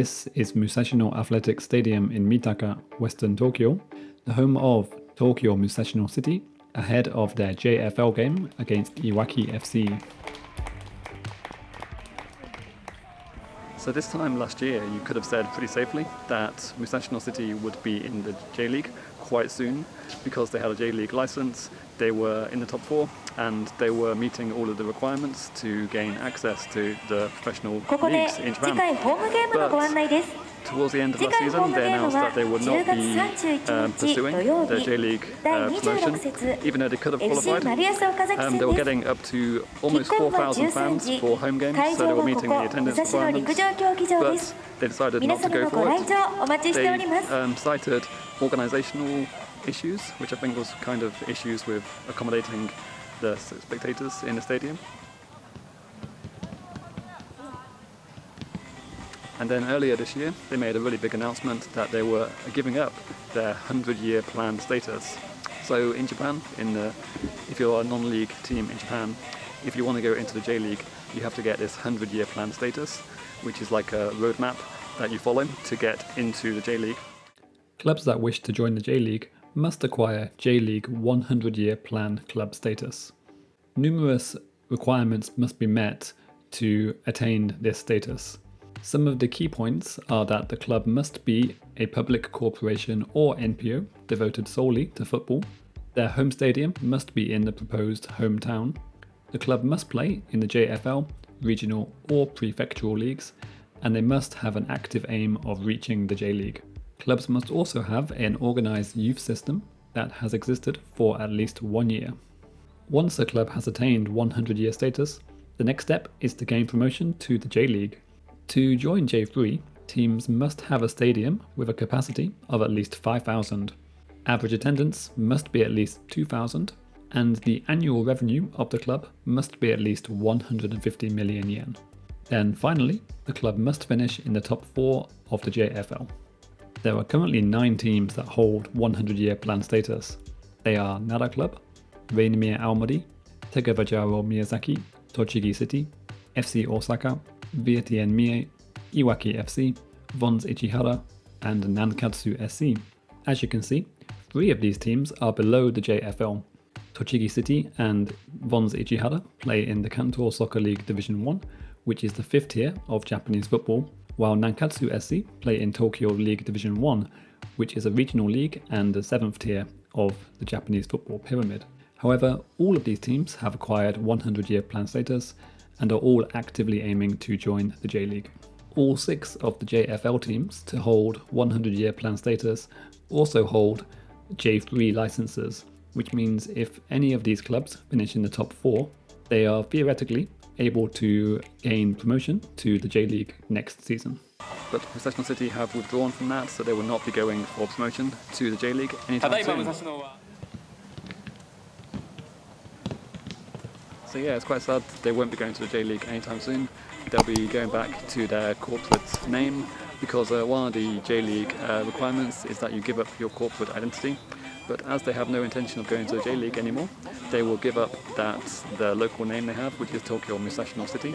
This is Musashino Athletic Stadium in Mitaka, Western Tokyo, the home of Tokyo Musashino City, ahead of their JFL game against Iwaki FC. So this time last year, you could have said pretty safely that Musashino City would be in the J.League quite soon because they had a J.League license, they were in the top 4, and they were meeting all of the requirements to gain access to the professional leagues in Japan. But towards the end of last season, they announced that they would not be pursuing the J.League promotion, even though they could have qualified. They were getting up to almost 4,000 fans for home games, so they were meeting the attendance requirements, but they decided not to go for it. They cited organisational issues, which I think was kind of issues with accommodating the spectators in the stadium. And then earlier this year, they made a really big announcement that they were giving up their 100-year plan status. So in Japan, if you're a non-league team in Japan, if you want to go into the J-League, you have to get this 100-year plan status, which is like a roadmap that you follow to get into the J-League. Clubs that wish to join the J-League must acquire J-League 100-year plan club status. Numerous requirements must be met to attain this status. Some of the key points are that the club must be a public corporation or NPO devoted solely to football. Their home stadium must be in the proposed hometown. The club must play in the JFL, regional or prefectural leagues, and they must have an active aim of reaching the J-League. Clubs must also have an organised youth system that has existed for at least 1 year. Once a club has attained 100-year status, the next step is to gain promotion to the J-League. To join J3, teams must have a stadium with a capacity of at least 5,000. Average attendance must be at least 2,000, and the annual revenue of the club must be at least 150 million yen. Then finally, the club must finish in the top 4 of the JFL. There are currently 9 teams that hold 100-year plan status. They are Nara Club, Rainier Aomori, Tegavajaro Miyazaki, Tochigi City, FC Osaka, Virtien Mie, Iwaki FC, Vons Ichihara, and Nankatsu SC. As you can see, 3 of these teams are below the JFL. Tochigi City and Vons Ichihara play in the Kanto Soccer League Division 1, which is the 5th tier of Japanese football, while Nankatsu SC play in Tokyo League Division 1, which is a regional league and the 7th tier of the Japanese football pyramid. However, all of these teams have acquired 100-year plan status and are all actively aiming to join the J-League. All 6 of the JFL teams to hold 100-year plan status also hold J3 licenses, which means if any of these clubs finish in the top 4, they are theoretically able to gain promotion to the J-League next season. But Musashino City have withdrawn from that, so they will not be going for promotion to the J-League anytime soon. So yeah, it's quite sad they won't be going to the J-League anytime soon. They'll be going back to their corporate name because one of the J-League requirements is that you give up your corporate identity. But as they have no intention of going to the J-League anymore, they will give up the local name they have, which is Tokyo Musashino City.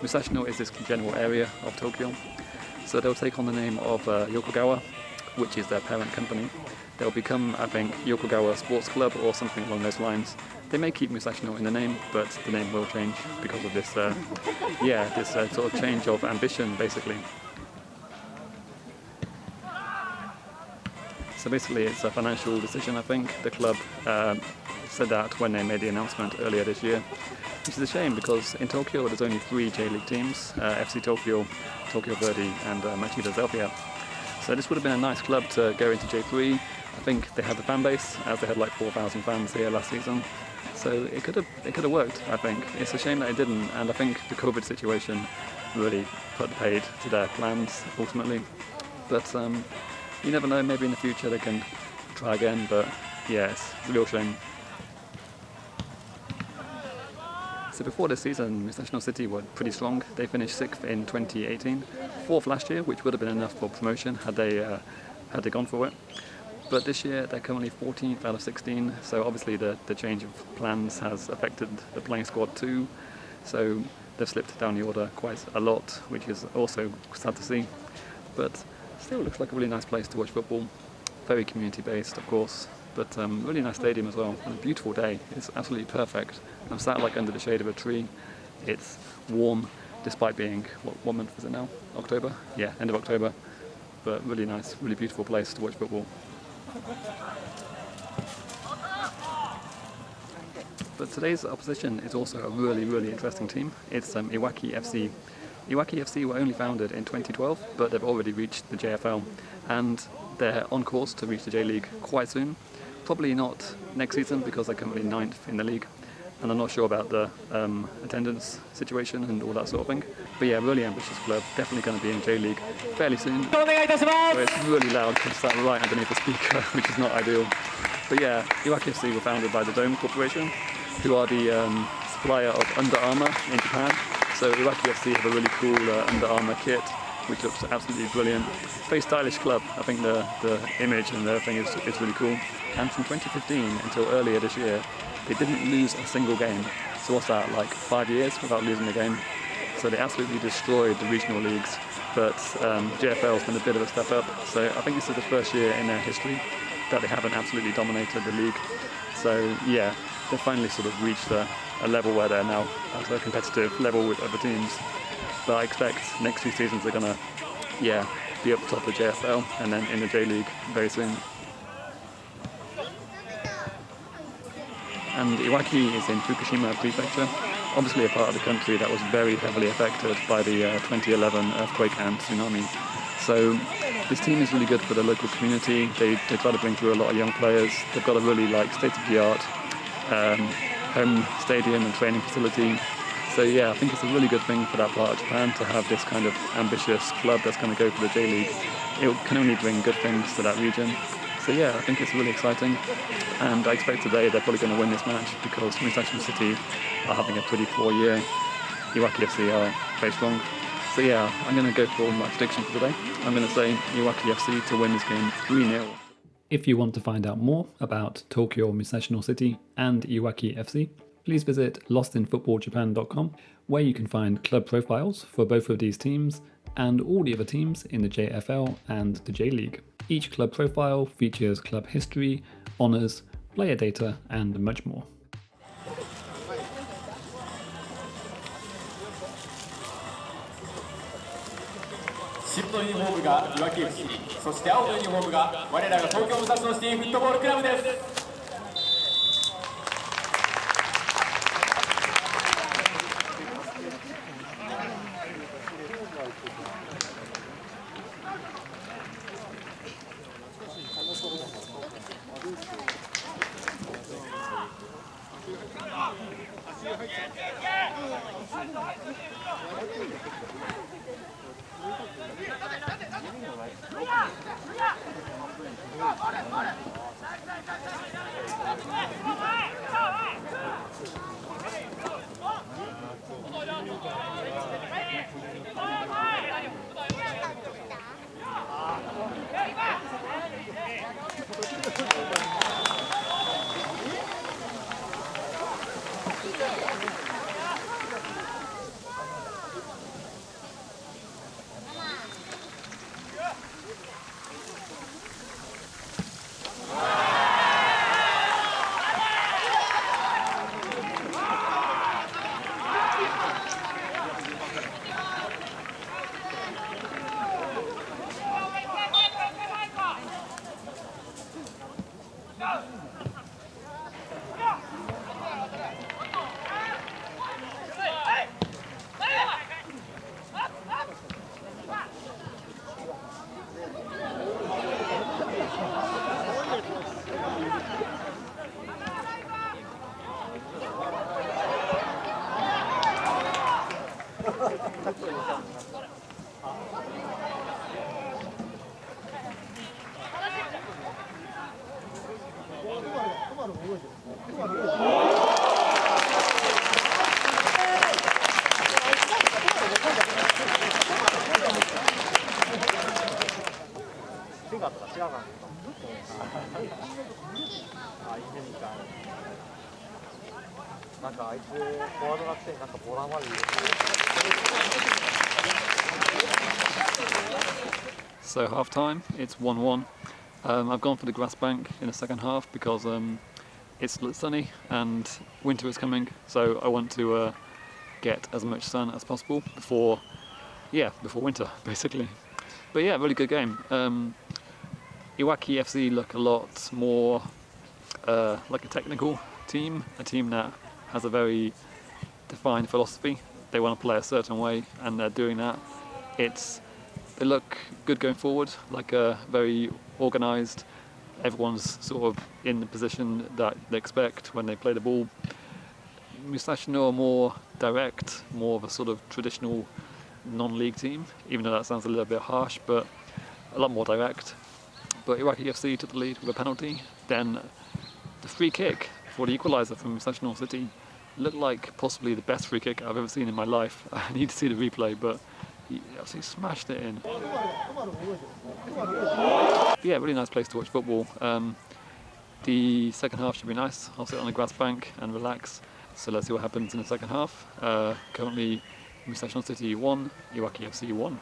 Musashino is this general area of Tokyo. So they'll take on the name of Yokogawa, which is their parent company. They'll become, I think, Yokogawa Sports Club or something along those lines. They may keep Musashino in the name, but the name will change because of this, sort of change of ambition, basically. So basically, it's a financial decision, I think. The club said that when they made the announcement earlier this year, which is a shame because in Tokyo there's only 3 J-League teams, FC Tokyo, Tokyo Verdy, and Machida Zelfia. So this would have been a nice club to go into J3. I think they had the fan base, as they had like 4,000 fans here last season. So it could have worked, I think. It's a shame that it didn't, and I think the COVID situation really put paid to their plans ultimately. But you never know, maybe in the future they can try again, but yeah, it's a real shame. So before this season, Musashino City were pretty strong. They finished 6th in 2018, 4th last year, which would have been enough for promotion had they gone for it. But this year they're currently 14th out of 16, so obviously the change of plans has affected the playing squad too. So they've slipped down the order quite a lot, which is also sad to see. but still looks like a really nice place to watch football. Very community based, of course, but really nice stadium as well, and a beautiful day. It's absolutely perfect. I'm sat like under the shade of a tree. It's warm despite being, what month is it now? October? Yeah, end of October. But really nice, really beautiful place to watch football. But today's opposition is also a really interesting team. It's Iwaki FC. Iwaki FC were only founded in 2012, but they've already reached the JFL, and they're on course to reach the J.League quite soon. Probably not next season because they're currently 9th in the league, and I'm not sure about the attendance situation and all that sort of thing. But yeah, really ambitious club, definitely going to be in J.League fairly soon. So it's really loud because it's right underneath the speaker, which is not ideal. But yeah, Iwaki FC were founded by the Dome Corporation, who are the supplier of Under Armour in Japan. So Iwaki FC have a really cool Under Armour kit, which looks absolutely brilliant. Very stylish club. I think the image and everything is really cool. And from 2015 until earlier this year, they didn't lose a single game. So what's that, like 5 years without losing a game? So they absolutely destroyed the regional leagues. But JFL has been a bit of a step up. So I think this is the first year in their history that they haven't absolutely dominated the league. So yeah, they finally sort of reached a level where they're now at a competitive level with other teams. But I expect next few seasons they're gonna, yeah, be up top of the JFL and then in the J-League very soon. And Iwaki is in Fukushima Prefecture, obviously a part of the country that was very heavily affected by the 2011 earthquake and tsunami. So this team is really good for the local community. They try to bring through a lot of young players. They've got a really state-of-the-art home stadium and training facility. So yeah, I think it's a really good thing for that part of Japan to have this kind of ambitious club that's going to go for the J-League. It can only bring good things to that region. So yeah, I think it's really exciting. And I expect today they're probably going to win this match because Musashino City are having a pretty poor year. Iwaki FC are very strong. So yeah, I'm going to go for my prediction for today. I'm going to say Iwaki FC to win this game 3-0. If you want to find out more about Tokyo Musashino City and Iwaki FC, please visit lostinfootballjapan.com, where you can find club profiles for both of these teams and all the other teams in the JFL and the J-League. Each club profile features club history, honours, player data, and much more. 白のユニフォームがいわき FC、そして青のユニフォームが我らが東京武蔵野シティフットボールクラブです。なんかあいつフォワードが来てなんかボランまで入れて So half time, it's 1-1. I've gone for the grass bank in the second half because it's sunny and winter is coming, so I want to get as much sun as possible before winter, basically. But yeah, really good game. Iwaki FC look a lot more like a technical team, a team that has a very defined philosophy. They want to play a certain way, and they're doing that. They look good going forward, like a very organised. Everyone's sort of in the position that they expect when they play the ball. Musashino are more direct, more of a sort of traditional non-league team, even though that sounds a little bit harsh, but a lot more direct. But Iwaki FC took the lead with a penalty. Then the free kick for the equaliser from Musashino City looked like possibly the best free kick I've ever seen in my life. I need to see the replay, but he absolutely smashed it in. But yeah, really nice place to watch football. The second half should be nice. I'll sit on a grass bank and relax. So let's see what happens in the second half. Currently Musashino City 1, Iwaki FC 1.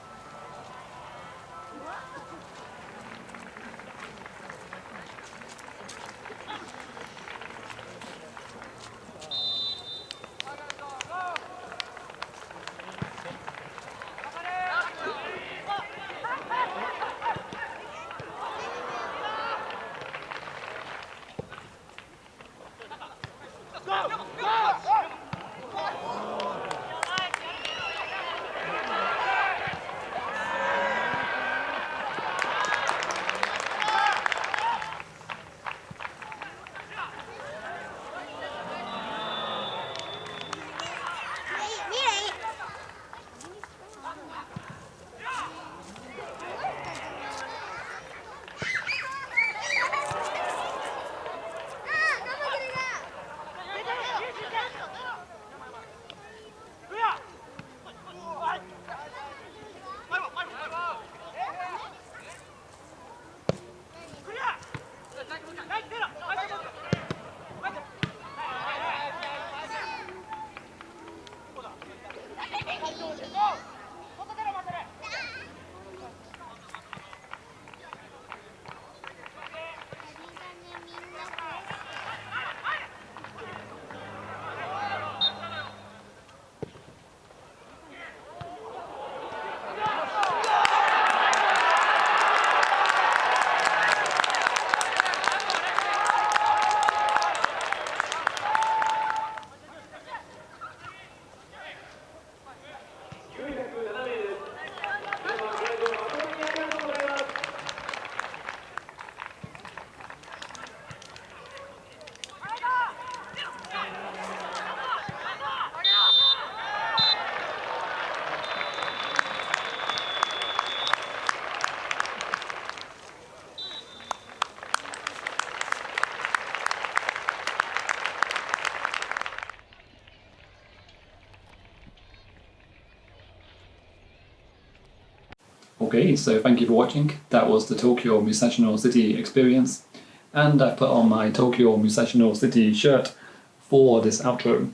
Okay, so thank you for watching. That was the Tokyo Musashino City experience, and I put on my Tokyo Musashino City shirt for this outro.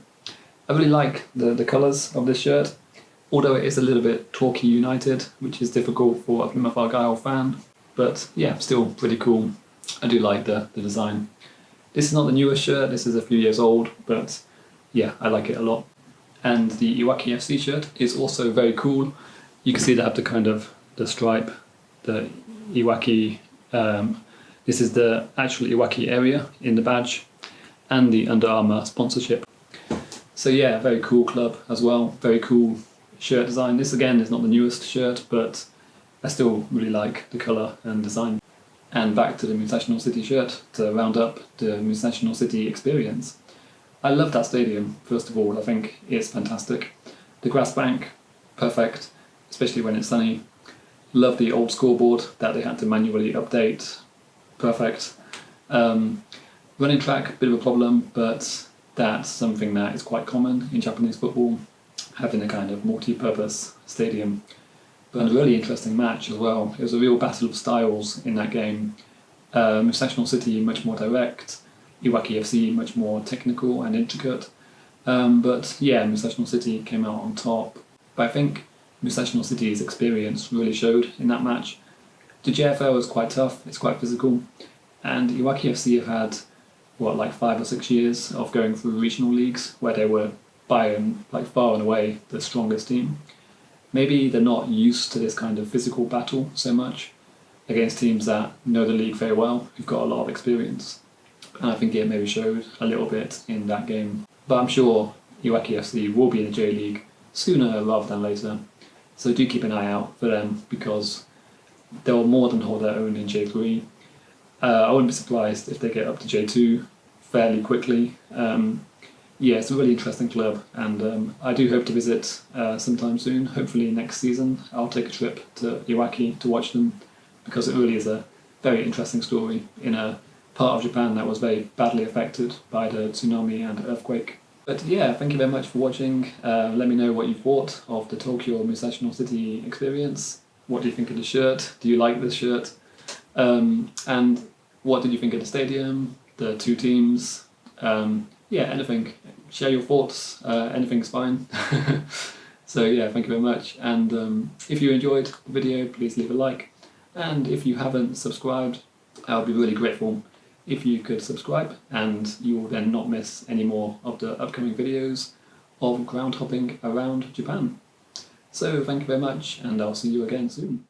I really like the colours of this shirt, although it is a little bit Torquay United, which is difficult for a Plymouth Argyle fan, but yeah, still pretty cool. I do like the design. This is not the newest shirt, this is a few years old, but yeah, I like it a lot. And the Iwaki FC shirt is also very cool. You can see they have the kind of the stripe, the Iwaki, this is the actual Iwaki area in the badge, and the Under Armour sponsorship. So yeah, very cool club as well, very cool shirt design. This again is not the newest shirt, but I still really like the colour and design. And back to the Musashino City shirt to round up the Musashino City experience. I love that stadium, first of all. I think it's fantastic. The grass bank, perfect, especially when it's sunny. Love the old scoreboard that they had to manually update, perfect. Running track, bit of a problem, but that's something that is quite common in Japanese football, having a kind of multi-purpose stadium. But a really interesting match as well. It was a real battle of styles in that game. Musashino City much more direct, Iwaki FC much more technical and intricate. But yeah, Musashino City came out on top. But I think Musashino City's experience really showed in that match. The JFL is quite tough, it's quite physical, and Iwaki FC have had, like 5 or 6 years of going through regional leagues where they were far and away the strongest team. Maybe they're not used to this kind of physical battle so much against teams that know the league very well, who've got a lot of experience. And I think it maybe showed a little bit in that game. But I'm sure Iwaki FC will be in the J.League sooner rather than later. So do keep an eye out for them, because they'll more than hold their own in J3. I wouldn't be surprised if they get up to J2 fairly quickly. Yeah, it's a really interesting club, and I do hope to visit sometime soon, hopefully next season. I'll take a trip to Iwaki to watch them, because it really is a very interesting story in a part of Japan that was very badly affected by the tsunami and earthquake. But yeah, thank you very much for watching. Let me know what you thought of the Tokyo Musashino City experience. What do you think of the shirt? Do you like this shirt? And what did you think of the stadium, the two teams? Yeah, anything. Share your thoughts. Anything's fine. So yeah, thank you very much. And if you enjoyed the video, please leave a like. And if you haven't subscribed, I would be really grateful if you could subscribe, and you will then not miss any more of the upcoming videos of ground hopping around Japan. So thank you very much, and I'll see you again soon.